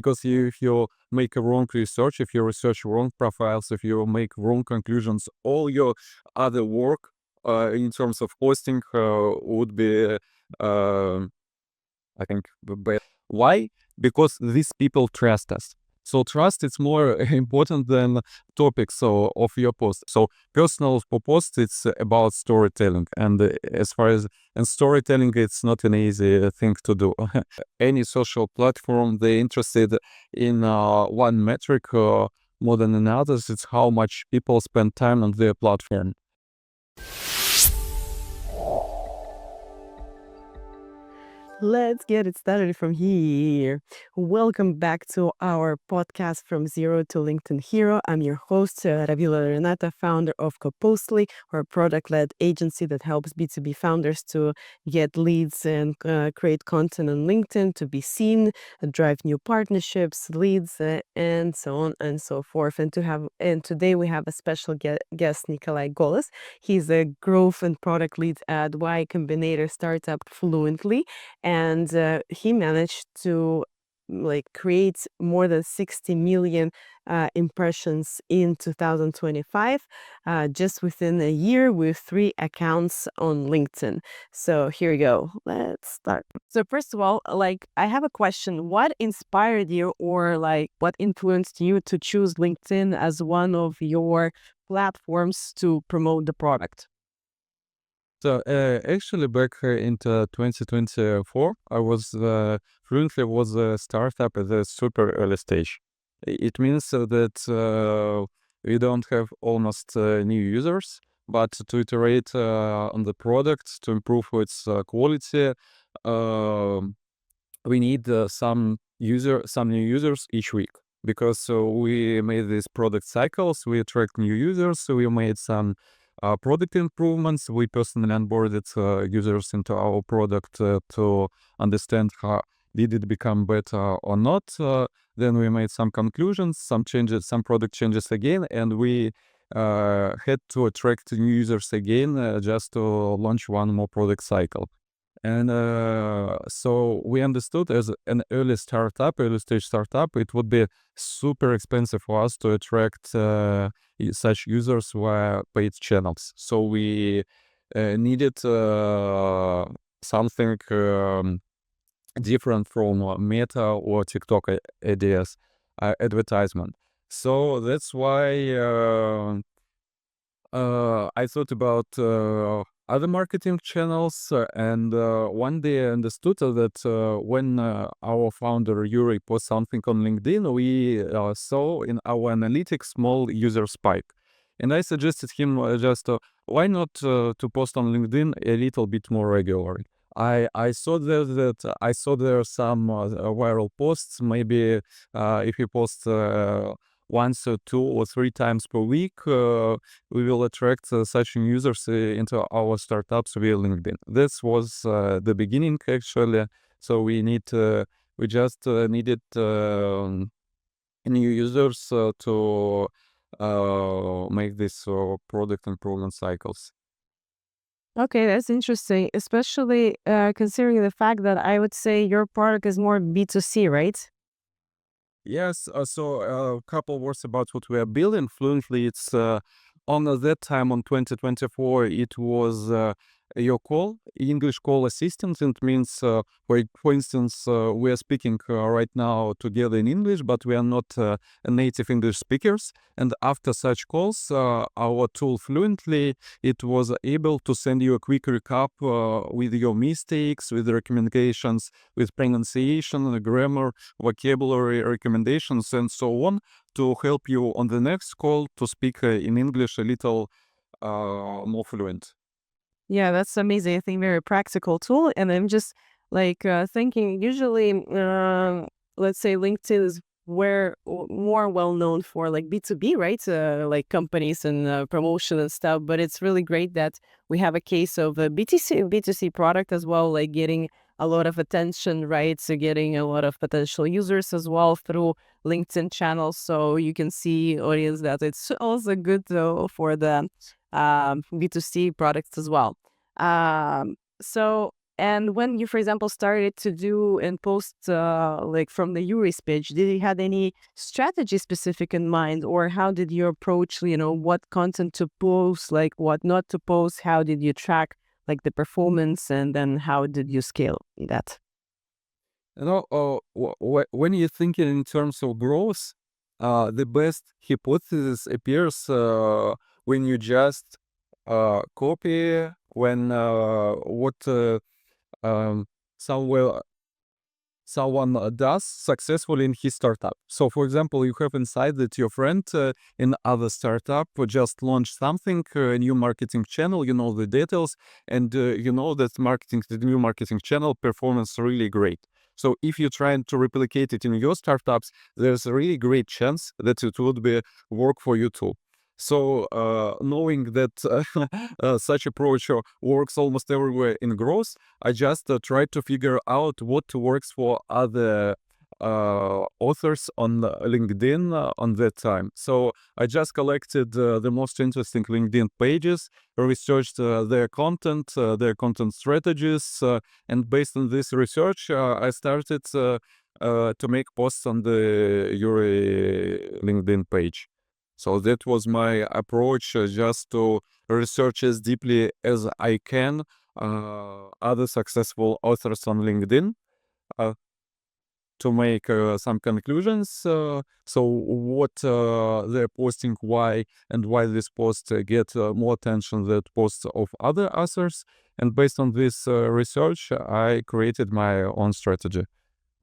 because if you make a wrong research, if you research wrong profiles, if you make wrong conclusions, all your other work in terms of posting would be, I think, bad. Why? Because these people trust us. So trust is more important than topics of your post. So personal post, it's about storytelling, and as far as and storytelling, it's not an easy thing to do. Any social platform, they're interested in one metric more than another. It's how much people spend time on their platform. Let's get it started from here. Welcome back to our podcast From Zero to LinkedIn Hero. I'm your host, Ravila Renata, founder of Copostly, or a product-led agency that helps B2B founders to get leads and create content on LinkedIn, to be seen, drive new partnerships, leads, and so on and so forth. And today we have a special guest, Nikolai Golos. He's a growth and product lead at Y Combinator startup Fluently. And he managed to create more than 60 million impressions in 2025, just within a year with 3 accounts on LinkedIn. So here we go. Let's start. So first of all, I have a question. What inspired you, or what influenced you to choose LinkedIn as one of your platforms to promote the product? So actually, back into 2024, I was Fluently was a startup at the super early stage. It means that we don't have almost new users, but to iterate on the product to improve its quality, we need some new users each week, because we made these product cycles. We attract new users. So we made some product improvements. We personally onboarded users into our product to understand how did it become better or not. Then we made some conclusions, some changes, some product changes again, and we had to attract new users again just to launch one more product cycle. And so we understood, as an early stage startup, it would be super expensive for us to attract such users via paid channels. So we needed something different from Meta or TikTok ads advertisement. So that's why I thought about other marketing channels, and one day I understood that when our founder Yuri posts something on LinkedIn, we saw in our analytics small user spike. And I suggested him just why not to post on LinkedIn a little bit more regularly. I saw there are some viral posts. Maybe if you post once or 2 or 3 times per week, we will attract such users into our startups via LinkedIn. This was the beginning, actually. So we just needed new users to make this product improvement cycles. Okay, that's interesting, especially considering the fact that I would say your product is more B2C, right? Yes, so a couple words about what we are building. Fluently, it's on that time on 2024, it was your call, English call assistant. It means, for instance, we are speaking right now together in English, but we are not native English speakers. And after such calls, our tool Fluently, it was able to send you a quick recap with your mistakes, with recommendations, with pronunciation, grammar, vocabulary recommendations, and so on, to help you on the next call to speak in English a little more fluent. Yeah, that's amazing. I think very practical tool. And I'm just thinking, usually, let's say LinkedIn is more well known for like B2B, right? Like companies and promotion and stuff. But it's really great that we have a case of a B2C product as well, like getting a lot of attention, right? So getting a lot of potential users as well through LinkedIn channels. So you can see, audience, that it's also good though for the B2C products as well. So And when you, for example, started to do and post like from the Yuri's page, did you had any strategy specific in mind, or how did you approach, what content to post, like what not to post? How did you track like the performance, and then how did you scale that? When you're thinking in terms of growth, the best hypothesis appears when you just copy when what um, somewhere someone does successfully in his startup. So, for example, you have insight that your friend in other startup just launched something, a new marketing channel. You know the details, and you know that the new marketing channel performance really great. So, if you're trying to replicate it in your startups, there's a really great chance that it would be work for you too. So, knowing that such approach works almost everywhere in growth, I just tried to figure out what works for other authors on LinkedIn on that time. So I just collected the most interesting LinkedIn pages, researched their content strategies, and based on this research, I started to make posts on the Yuri LinkedIn page. So that was my approach, just to research as deeply as I can other successful authors on LinkedIn uh, to make some conclusions. So what they're posting, why, and why this post get more attention than posts of other authors. And based on this research, I created my own strategy,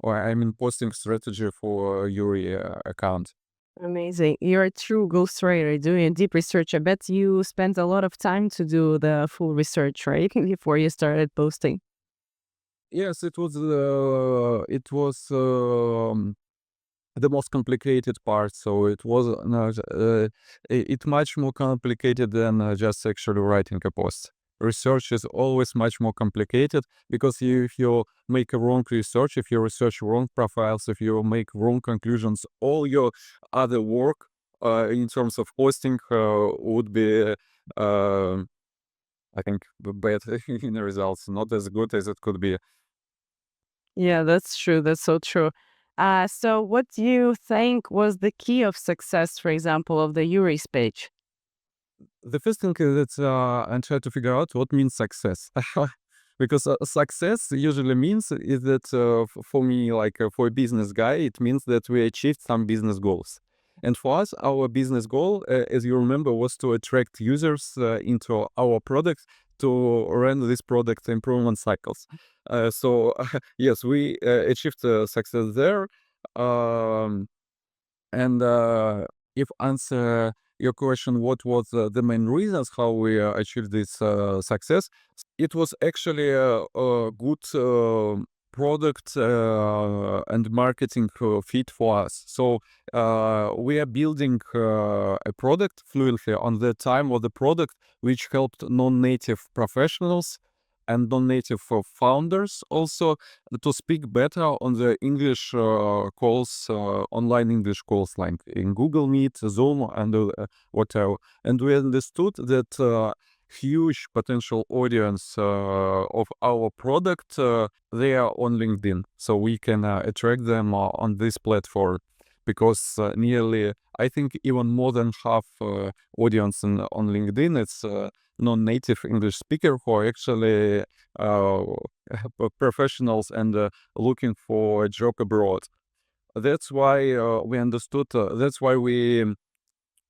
or I mean posting strategy for Yuri account. Amazing. You're a true ghostwriter doing deep research. I bet you spent a lot of time to do the full research, right? Before you started posting. Yes, it was the most complicated part. So it was it much more complicated than just actually writing a post. Research is always much more complicated because if you make a wrong research, if you research wrong profiles, if you make wrong conclusions, all your other work in terms of posting would be, I think, bad in the results, not as good as it could be. Yeah, that's true. That's so true. So what do you think was the key of success, for example, of the Yuri's page? The first thing is that I try to figure out what means success. Because success usually means is that for me, like for a business guy, it means that we achieved some business goals. And for us, our business goal, as you remember, was to attract users into our products to run these product improvement cycles. So yes, we achieved success there. Um, and if answer your question, what was the main reasons how we achieved this success? It was actually a good product and marketing fit for us. So we are building a product fluently on the time of the product, which helped non-native professionals and non-native founders also to speak better on the English calls, online English calls like in Google Meet, Zoom, and whatever. And we understood that huge potential audience of our product, they are on LinkedIn. So we can attract them on this platform because nearly, I think even more than half audience on LinkedIn, it's non-native English speaker who are actually uh, professionals and looking for a job abroad. That's why we understood. That's why we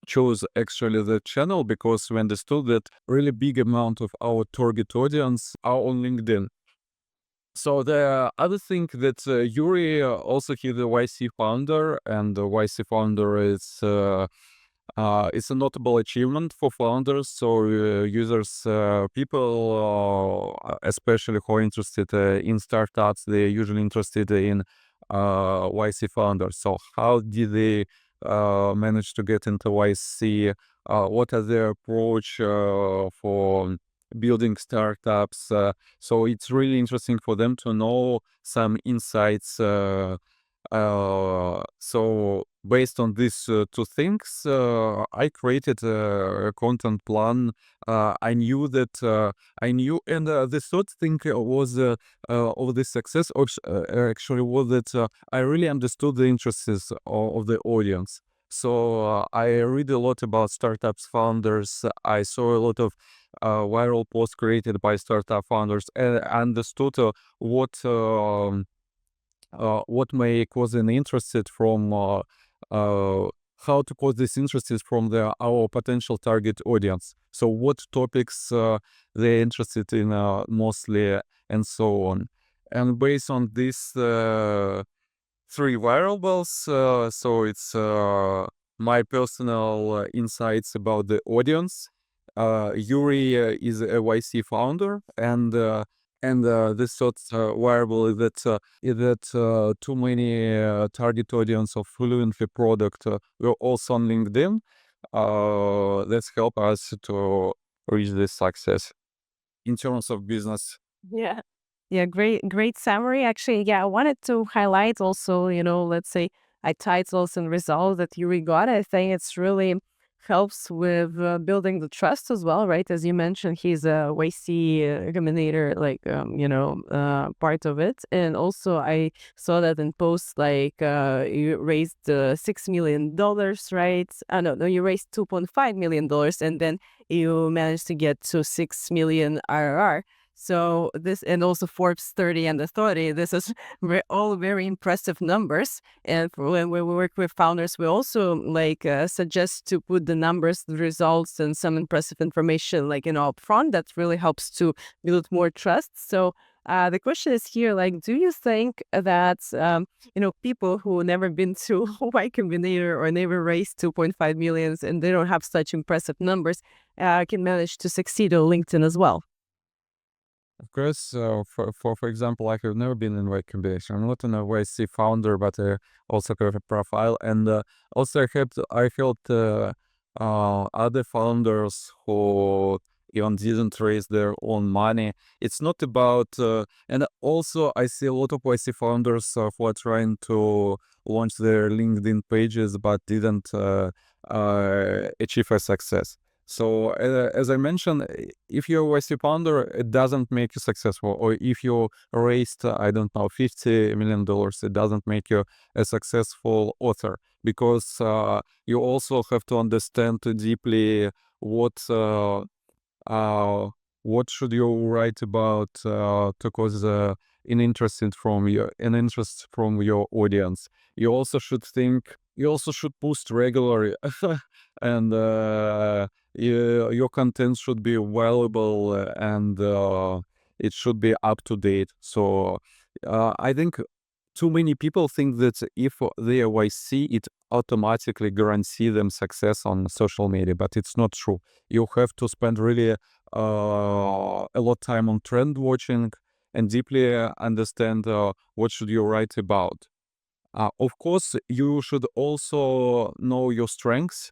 chose actually the channel, because we understood that really big amount of our target audience are on LinkedIn. So the other thing that Yuri also he's a YC founder, and the YC founder is it's a notable achievement for founders. So users, people, especially who are interested in startups, they're usually interested in YC founders. So how did they manage to get into YC? What are their approach for building startups? So it's really interesting for them to know some insights So based on these two things, I created a content plan. I knew that and the third thing was of the success actually was that I really understood the interests of the audience. So I read a lot about startups founders. I saw a lot of viral posts created by startup founders, and understood what may cause an interested from uh, how to cause this interested from our potential target audience. So what topics they're interested in mostly, and so on. And based on these three variables, so it's my personal insights about the audience. Yuri is a YC founder, and this third variable is that too many target audience of Fluently product were also on LinkedIn. That's help us to reach this success in terms of business. Yeah. Yeah, great summary. Actually, yeah, I wanted to highlight also, let's say titles and results that you got. I think it's really helps with building the trust as well, right? As you mentioned, he's a YC recommender, like, part of it. And also, I saw that in posts like you raised $6 million, right? No, you raised $2.5 million, and then you managed to get to 6 million RR. So this, and also Forbes 30 and the 30, this is all very impressive numbers. And when we work with founders, we also like suggest to put the numbers, the results, and some impressive information like up front. That really helps to build more trust. So the question is here, like, do you think that people who never been to Y Combinator or never raised 2.5 millions and they don't have such impressive numbers can manage to succeed on LinkedIn as well? Of course, for example, I have never been in Y Combination. I'm not an YC founder, but I also have a profile, and also I helped other founders who even didn't raise their own money. It's not about, and also I see a lot of YC founders who are trying to launch their LinkedIn pages but didn't achieve a success. So as I mentioned, if you're a YC founder, it doesn't make you successful. Or if you raised, I don't know, $50 million, it doesn't make you a successful author, because you also have to understand deeply what uh, what should you write about to cause an interest from your audience. You also should think. You also should post regularly, and your content should be valuable and it should be up to date. So I think too many people think that if they are YC, it automatically guarantee them success on social media, but it's not true. You have to spend really a lot time on trend watching and deeply understand what should you write about. Of course, you should also know your strengths.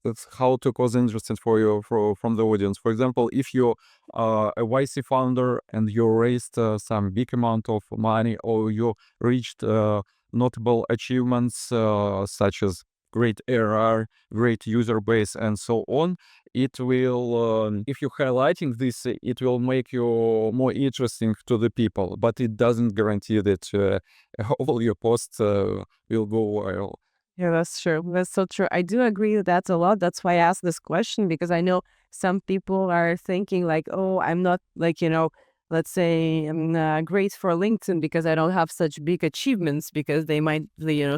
That's how to cause interest from the audience. For example, if you're a YC founder and you raised some big amount of money, or you reached notable achievements such as great ARR, great user base, and so on, it will, if you're highlighting this, it will make you more interesting to the people, but it doesn't guarantee that all your posts will go viral. Yeah, that's true. That's so true. I do agree with that a lot. That's why I asked this question, because I know some people are thinking like, oh, I'm not like, let's say I'm great for LinkedIn because I don't have such big achievements, because they might,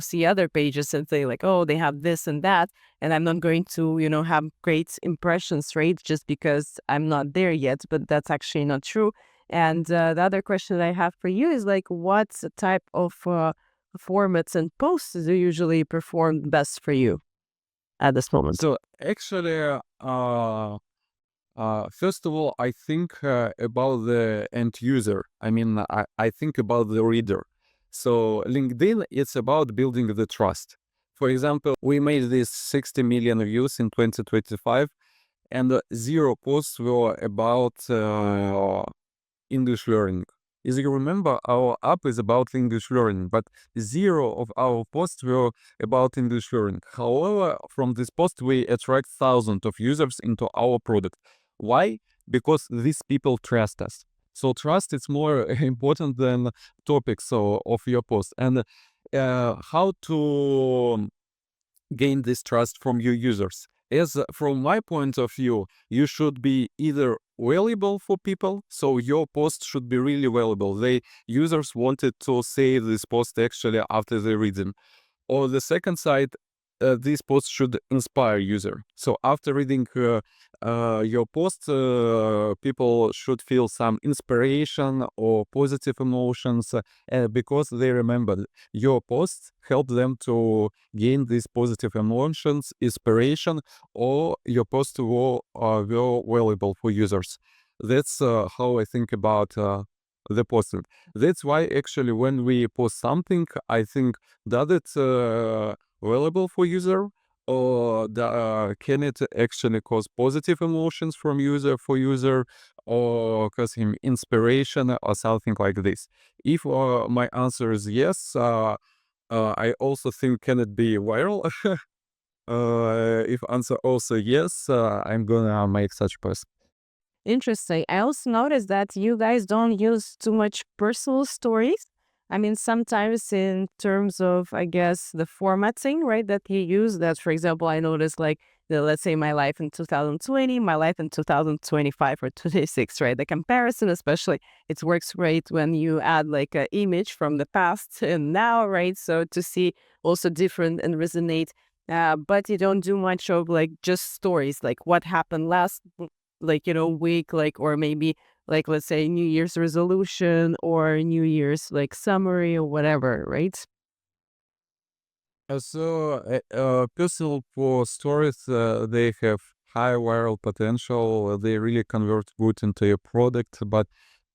see other pages and say like, oh, they have this and that. And I'm not going to, have great impressions, right? Just because I'm not there yet. But that's actually not true. And the other question that I have for you is like, what's the type of formats and posts do usually perform best for you at this moment? So actually, first of all, I think about the end user. I mean, I think about the reader. So LinkedIn, it's about building the trust. For example, we made this 60 million views in 2025, and zero posts were about English learning. As you remember, our app is about English learning, but zero of our posts were about English learning. However, from this post, we attract thousands of users into our product. Why? Because these people trust us. So trust is more important than topics of your post. And how to gain this trust from your users? As from my point of view, you should be either valuable for people, so your post should be really valuable. They users wanted to save this post actually after they read them. Or the second side, these posts should inspire user. So after reading your post, people should feel some inspiration or positive emotions because they remember your posts help them to gain these positive emotions, inspiration, or your posts were valuable for users. That's how I think about the posting. That's why actually when we post something, I think does it valuable for user, or can it actually cause positive emotions from user for user, or cause him inspiration or something like this? If my answer is yes, I also think can it be viral? If answer also yes, I'm gonna make such post. Interesting. I also noticed that you guys don't use too much personal stories. I mean, sometimes in terms of, I guess, the formatting, right, that you use, that, for example, I noticed like, let's say my life in 2020, my life in 2025 or 26, right? The comparison, especially, it works great when you add like an image from the past and now, right? So to see also different and resonate. But you don't do much of like just stories, like what happened last like, week, like, or maybe like, let's say New Year's resolution or New Year's like summary or whatever, right? Personal for stories, they have high viral potential. They really convert good into a product, but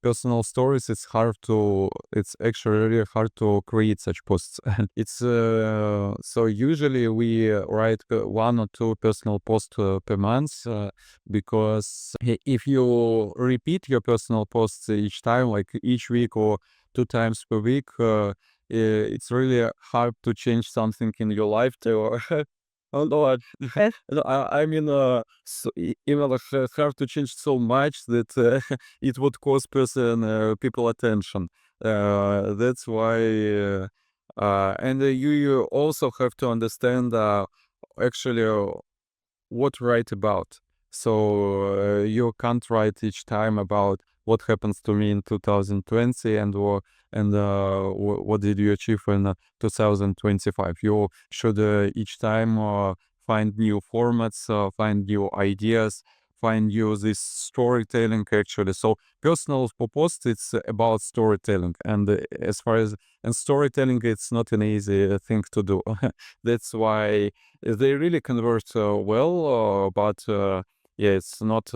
personal stories, it's actually really hard to create such posts. It's so usually we write one or two personal posts per month, because if you repeat your personal posts each time, like each week or two times per week, it's really hard to change something in your life to oh no, Yes. no, I mean, even hard to change so much that it would cost people attention. That's why, and you also have to understand actually what write about. So you can't write each time about what happens to me in 2020 what did you achieve in 2025. You should each time find new formats, find new ideas, find new this storytelling actually. So personal post, it's about storytelling, and as far as and storytelling, it's not an easy thing to do. That's why they really convert well, but yeah, it's not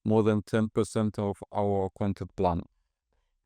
more than 10% of our content plan.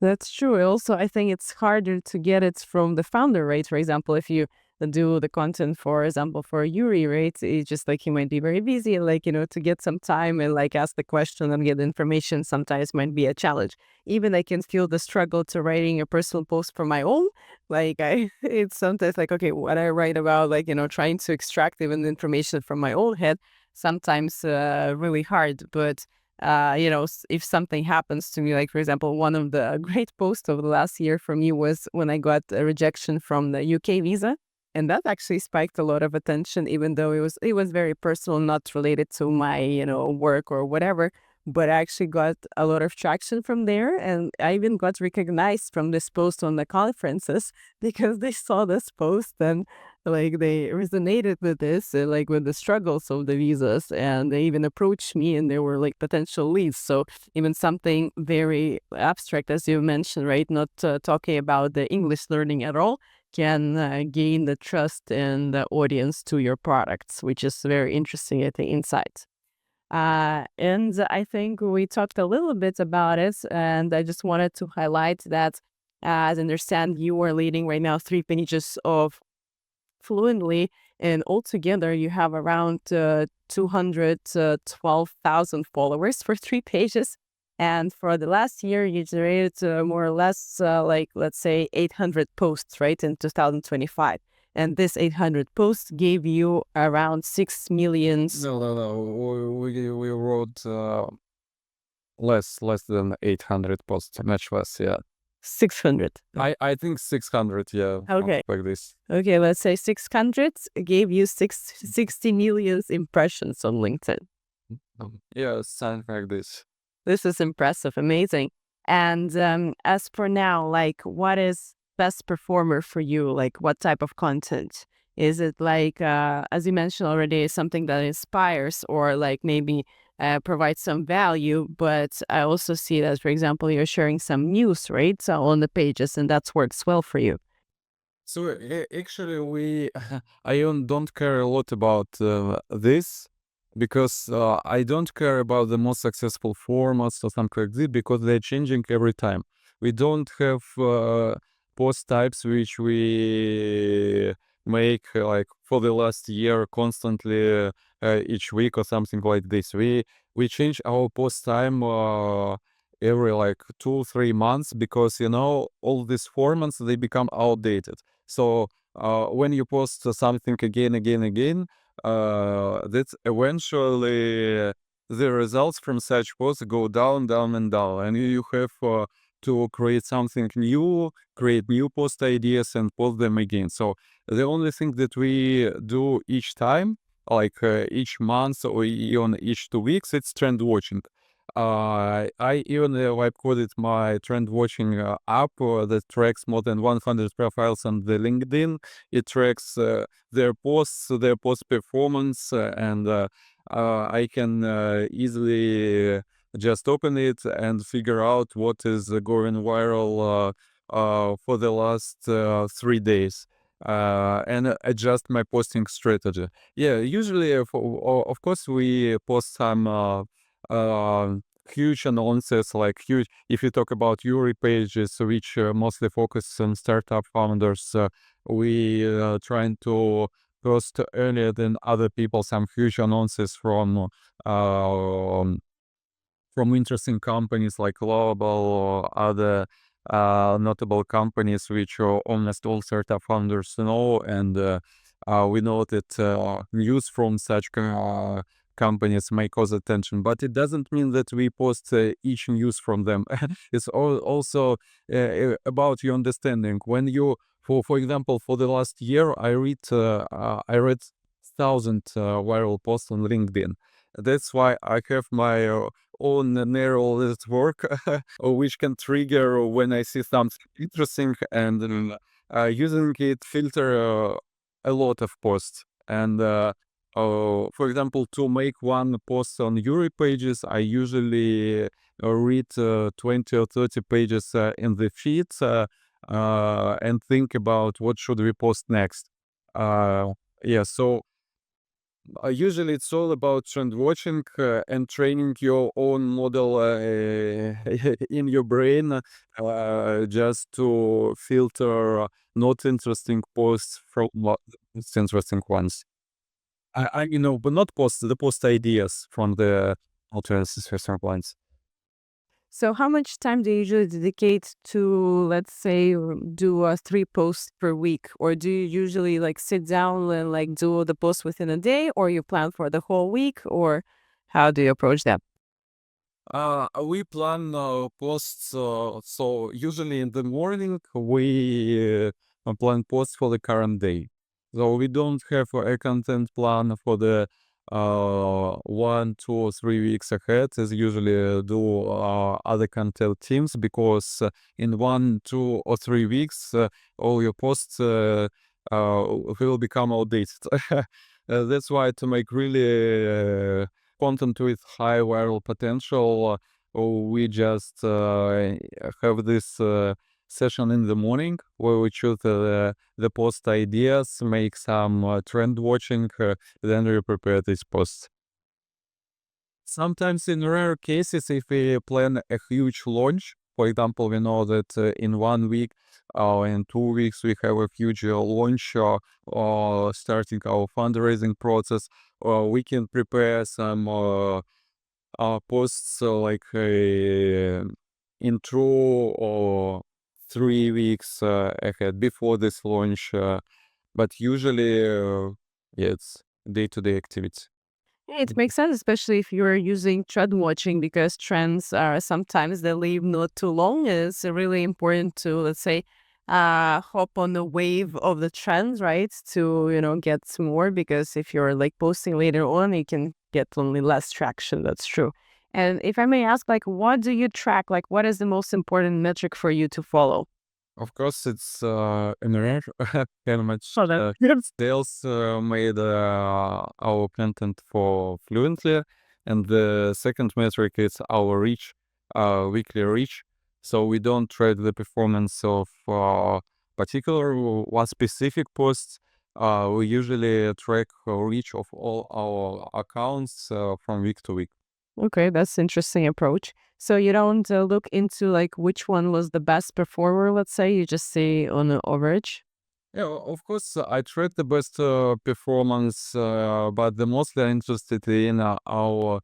That's true. Also, I think it's harder to get it from the founder, right? For example, if you do the content, for example, for Yuri, right? It's just like he might be very busy, like, to get some time and like ask the question and get information sometimes might be a challenge. Even I can feel the struggle to writing a personal post for my own. Like it's sometimes like, okay, what I write about, like, trying to extract even the information from my own head, sometimes really hard. But if something happens to me, like for example, one of the great posts of the last year for me was when I got a rejection from the UK visa. And that actually spiked a lot of attention, even though it was very personal, not related to my, work or whatever. But I actually got a lot of traction from there. And I even got recognized from this post on the conferences because they saw this post and like they resonated with this, like with the struggles of the visas, and they even approached me, and there were like potential leads. So even something very abstract, as you mentioned, right, not talking about the English learning at all, can gain the trust and the audience to your products, which is very interesting at the insight. And I think we talked a little bit about it, and I just wanted to highlight that, as I understand, you are leading right now 3 pages of Fluently, and altogether you have around 212,000 followers for 3 pages. And for the last year, you generated more or less, like, let's say, 800 posts, right, in 2025. And this 800 posts gave you around 6 million. No. We wrote less than 800 posts, much less. Yeah, 600. I think 600. Yeah, Okay. like this. Okay, let's say 600 gave you 60 million impressions on LinkedIn. Yeah, something like this. This is impressive, amazing. And as for now, like, what is best performer for you? Like, what type of content? Is it like, as you mentioned already, something that inspires or like maybe provides some value? But I also see that, for example, you're sharing some news, right? So on the pages, and that works well for you. So actually, I don't care a lot about this because I don't care about the most successful formats or something like this because they're changing every time. We don't have post types which we make like for the last year constantly each week or something like this. We change our post time every like 2-3 months because all these formats they become outdated. So when you post something again, that's eventually the results from such posts go down and down, and you have to create something new, create new post ideas, and post them again. So the only thing that we do each time, like each month or even each 2 weeks, it's trend watching. I even like coded my trend watching app that tracks more than 100 profiles on the LinkedIn. It tracks their posts, their post performance, and I can easily just open it and figure out what is going viral for the last 3 days. And adjust my posting strategy. Yeah, usually, of course, we post some uh, huge annonces, like huge. If you talk about Yuri pages, which mostly focus on startup founders, we trying to post earlier than other people some huge annonces um, from interesting companies like Global or other notable companies which almost all startup founders know. And we know that news from such companies may cause attention, but it doesn't mean that we post each news from them. It's also about your understanding. When you, for example, for the last year, I read 1,000 viral posts on LinkedIn. That's why I have my own neural network, which can trigger when I see something interesting, and then using it filter a lot of posts. And for example, to make one post on Yuri pages, I usually read 20 or 30 pages in the feed and think about what should we post next. Yeah, so usually it's all about trend watching and training your own model in your brain just to filter not interesting posts from most interesting ones. But not posts, the post ideas from the interesting ones. So, how much time do you usually dedicate to, let's say, do 3 posts per week, or do you usually like sit down and like do the post within a day, or you plan for the whole week, or how do you approach that? We plan posts, so usually in the morning we plan posts for the current day. So we don't have a content plan for the 1, 2, or 3 weeks ahead, as usually do other content teams, because in 1, 2, or 3 weeks all your posts will become outdated. That's why to make really content with high viral potential, we just have this session in the morning where we choose the post ideas, make some trend watching, then we prepare this post. Sometimes in rare cases, if we plan a huge launch, for example, we know that in 1 week or in 2 weeks we have a huge launch starting our fundraising process, we can prepare some posts like intro or 3 weeks ahead before this launch. But usually, yeah, it's day-to-day activity. Yeah, it makes sense, especially if you're using trend watching, because trends are sometimes they leave not too long. It's really important to, let's say, hop on the wave of the trends, right? To, get more, because if you're like posting later on, you can get only less traction. That's true. And if I may ask, like, what do you track? Like, what is the most important metric for you to follow? Of course, it's in rare how much Oh, that's good. sales made our content for Fluently, and the second metric is our reach, weekly reach. So we don't track the performance of particular one specific posts. We usually track reach of all our accounts from week to week. Okay, that's interesting approach. So you don't look into like which one was the best performer, let's say, you just say on an average. Yeah, of course, I track the best performance, but the mostly I'm interested in our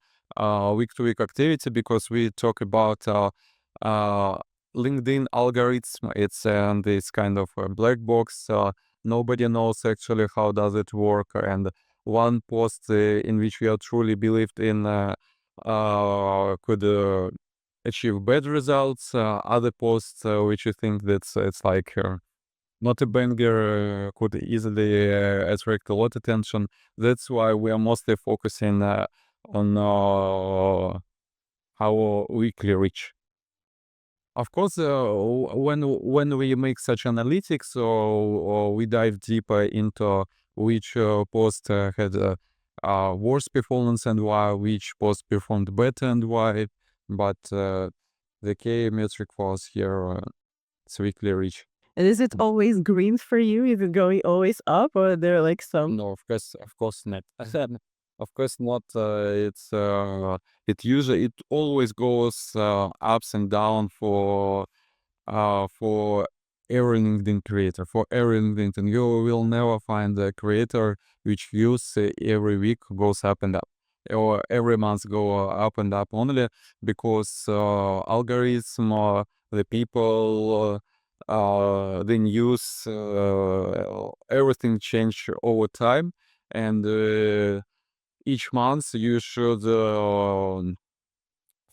week-to-week activity because we talk about uh, LinkedIn algorithm. It's kind of a black box. Nobody knows actually how does it work. And one post in which we are truly believed in could achieve bad results. Other posts which you think that's it's like. Not a banger could easily attract a lot attention. That's why we are mostly focusing on our weekly reach. Of course, when we make such analytics or we dive deeper into which post had worse performance and why, which post performed better and why, but the key metric for us here is weekly reach. And is it always green for you? Is it going always up, or are there like some? No, of course not. Of course not. It always goes ups and down for every LinkedIn creator. For every LinkedIn, you will never find a creator which views every week goes up and up, or every month go up and up only because algorithm, the people, the news, everything change over time, and each month you should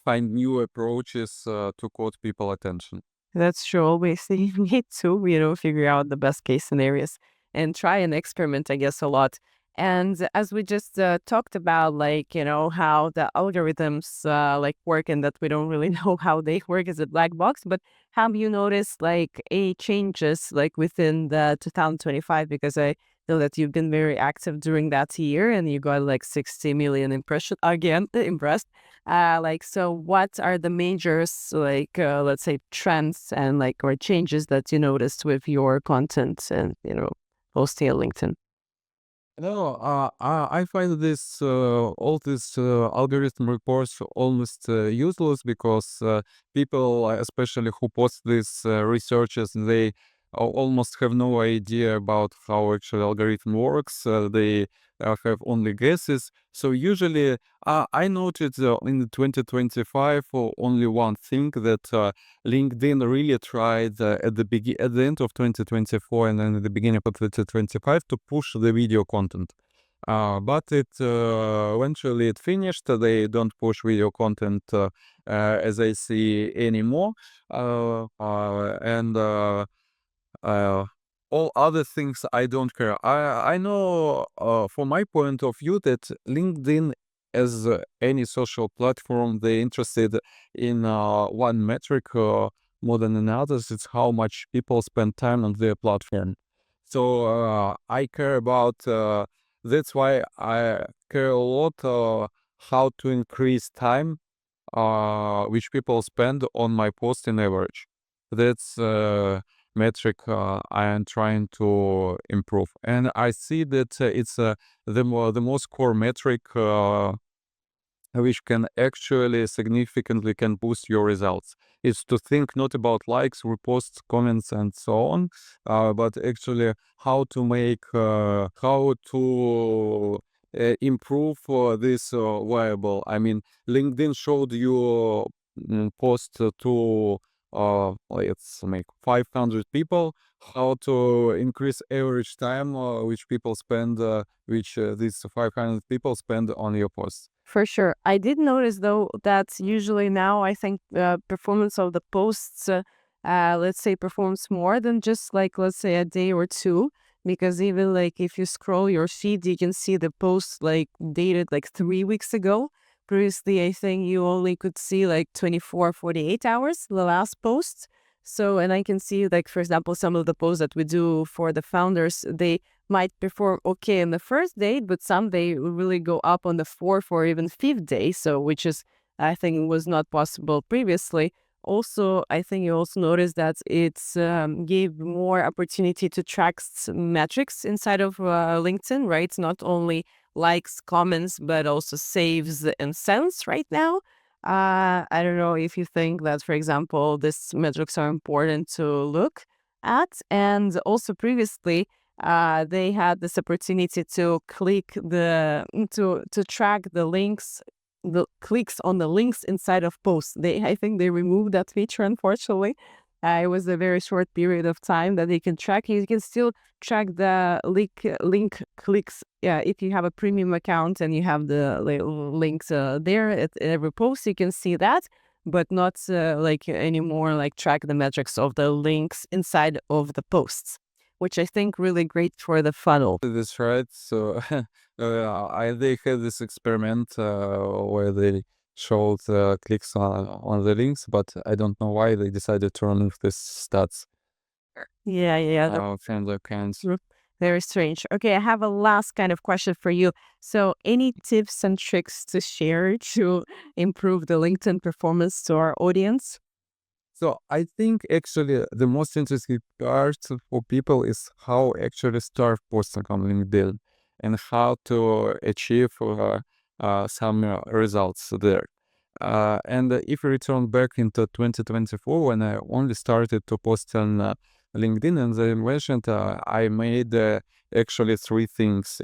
find new approaches to caught people attention. That's true. Always you need to, figure out the best case scenarios and try and experiment, I guess, a lot. And as we just talked about, like, how the algorithms like work and that we don't really know how they work as a black box, but have you noticed like any changes like within the 2025? Because I know that you've been very active during that year and you got like 60 million impression again, impressed. Like, so what are the majors, like, let's say trends and like, or changes that you noticed with your content and, posting on LinkedIn? No, I find this all these algorithm reports almost useless because people, especially who post these researches, they almost have no idea about how actually algorithm works. They have only guesses. So usually, I noted in 2025 only one thing that LinkedIn really tried at the end of 2024 and then at the beginning of 2025 to push the video content. But it eventually it finished. They don't push video content as I see anymore. And uh, all other things I don't care. I know from my point of view that LinkedIn, as any social platform, they interested in one metric more than another. It's how much people spend time on their platform. So I care about. That's why I care a lot how to increase time which people spend on my post in average. That's metric I am trying to improve, and I see that it's the most core metric which can actually significantly can boost your results. Is to think not about likes, reposts, comments, and so on, but actually how to make how to improve this variable. I mean, LinkedIn showed you post to let's make 500 people, how to increase average time which people spend, these 500 people spend on your posts. For sure. I did notice though that usually now I think performance of the posts, let's say, performs more than just like, let's say, a day or two. Because even like if you scroll your feed, you can see the post like dated like 3 weeks ago. Previously, I think you only could see like 24, 48 hours, the last post. So, and I can see like, for example, some of the posts that we do for the founders, they might perform okay in the first date, but some they really go up on the fourth or even fifth day. So, which is, I think, was not possible previously. Also, I think you also noticed that it's gave more opportunity to track metrics inside of LinkedIn, right? Not only likes, comments, but also saves and sends right now. I don't know if you think that, for example, these metrics are important to look at. And also previously, they had this opportunity to click to track the links, the clicks on the links inside of posts. I think they removed that feature, unfortunately. It was a very short period of time that they can track. You can still track the link clicks. Yeah, if you have a premium account and you have the links there at every post, you can see that, but not like anymore. Like track the metrics of the links inside of the posts, which I think really great for the funnel. That's right. So they had this experiment where they showed clicks on the links, but I don't know why they decided to remove this stats Yeah, from the accounts. very strange. Okay, I have a last kind of question for you. So, any tips and tricks to share to improve the LinkedIn performance to our audience? So I think actually the most interesting part for people is how actually start posting on LinkedIn and how to achieve some results there. And if we return back into 2024, when I only started to post on LinkedIn, and I mentioned I made actually three things.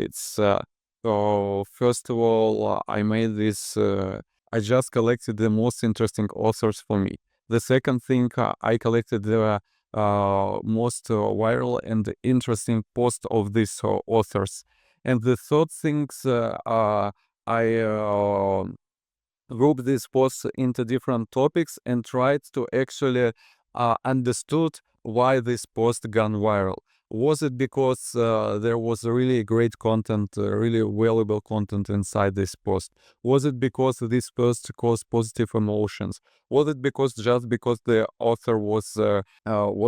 So first of all, I made this. I just collected the most interesting authors for me. The second thing, I collected the most viral and interesting posts of these authors. And the third things, I group these posts into different topics and tried to actually understood why this post gone viral. Was it because there was really great content, really valuable content inside this post? Was it because this post caused positive emotions? Was it because the author was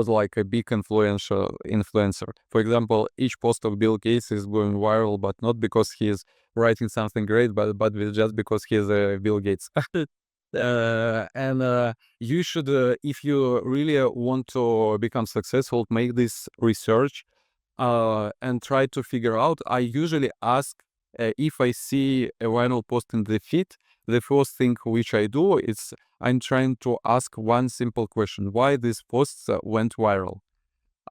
like a big influencer? For example, each post of Bill Gates is going viral, but not because he is writing something great, but just because he's Bill Gates. And you should, if you really want to become successful, make this research and try to figure out. I usually ask if I see a viral post in the feed. The first thing which I do is I'm trying to ask one simple question: why this post went viral?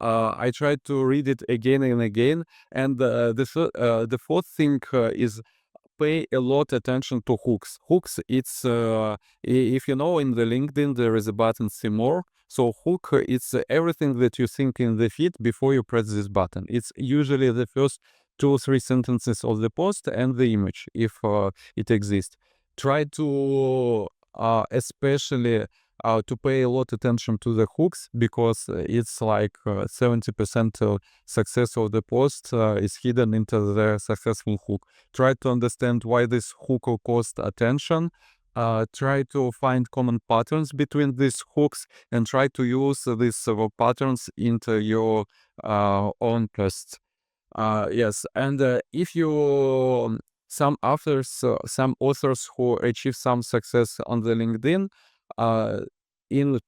I try to read it again and again. And the fourth thing is pay a lot attention to hooks. Hooks, it's if you know, in the LinkedIn there is a button see more. So hook, it's everything that you think in the feed before you press this button. It's usually the first 2 or 3 sentences of the post and the image, if it exists. Try to especially to pay a lot attention to the hooks, because it's like 70% of success of the post is hidden into the successful hook. Try to understand why this hook caused attention. Try to find common patterns between these hooks and try to use these patterns into your own posts. Yes, and if you some authors who achieve some success on the LinkedIn, uh, in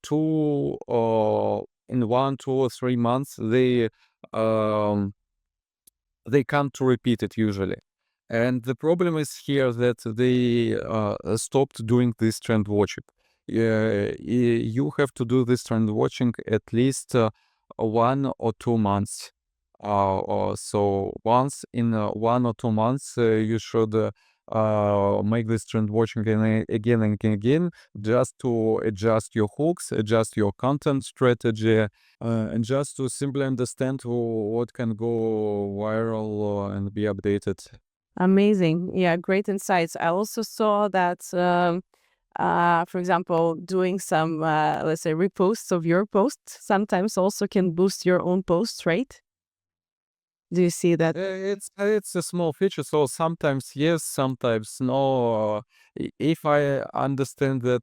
in 1, 2 or 3 months, um, they come to repeat it usually. And the problem is here that they stopped doing this trend watching. You have to do this trend watching at least 1 or 2 months. So once in 1 or 2 months, you should make this trend watching again and again, just to adjust your hooks, adjust your content strategy, and just to simply understand what can go viral and be updated. Amazing. Yeah, great insights. I also saw that, for example, doing some, let's say, reposts of your posts sometimes also can boost your own posts, right? Do you see that? It's a small feature, so sometimes yes, sometimes no. If I understand that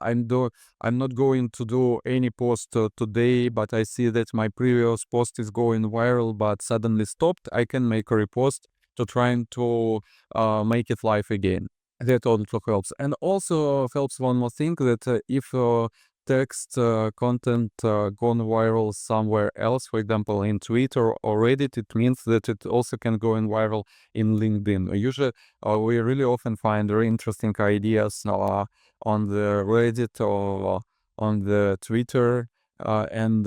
I'm not going to do any post today, but I see that my previous post is going viral, but suddenly stopped, I can make a repost to trying to make it live again. That also helps, and also helps one more thing that if text content gone viral somewhere else, for example, in Twitter or Reddit, it means that it also can go in viral in LinkedIn. Usually, we really often find very interesting ideas on the Reddit or on the Twitter, and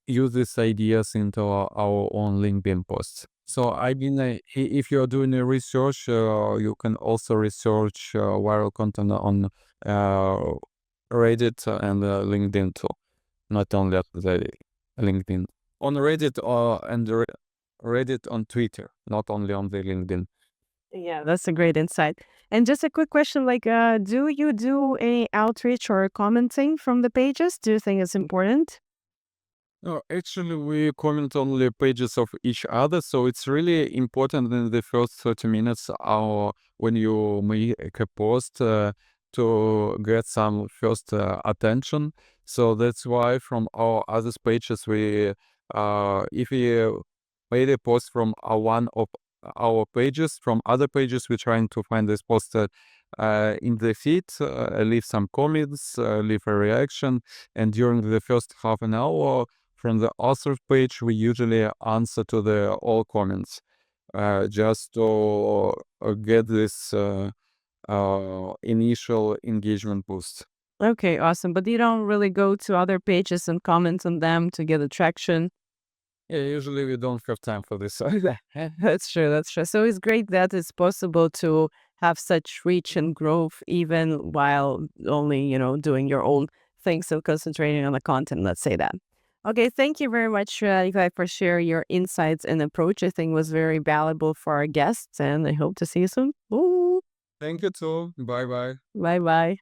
use these ideas into our own LinkedIn posts. So I mean, if you're doing a research, you can also research viral content on uh, Reddit and LinkedIn too, not only at the LinkedIn. On Reddit and Reddit on Twitter, not only on the LinkedIn. Yeah, that's a great insight. And just a quick question, like, do you do any outreach or commenting from the pages? Do you think it's important? No, actually, we comment only pages of each other, so it's really important in the first 30 minutes or when you make a post to get some first attention. So that's why from our other pages, if we made a post from one of our pages, from other pages, we're trying to find this post in the feed, leave some comments, leave a reaction, and during the first half an hour, from the author page, we usually answer to the all comments, just to get this initial engagement boost. Okay, awesome. But you don't really go to other pages and comment on them to get attraction. Yeah, usually we don't have time for this. That's true. That's true. So it's great that it's possible to have such reach and growth even while only, doing your own things and concentrating on the content. Let's say that. Okay, thank you very much, Nikolai, for sharing your insights and approach. I think was very valuable for our guests, and I hope to see you soon. Ooh, Thank you too. Bye bye. bye bye.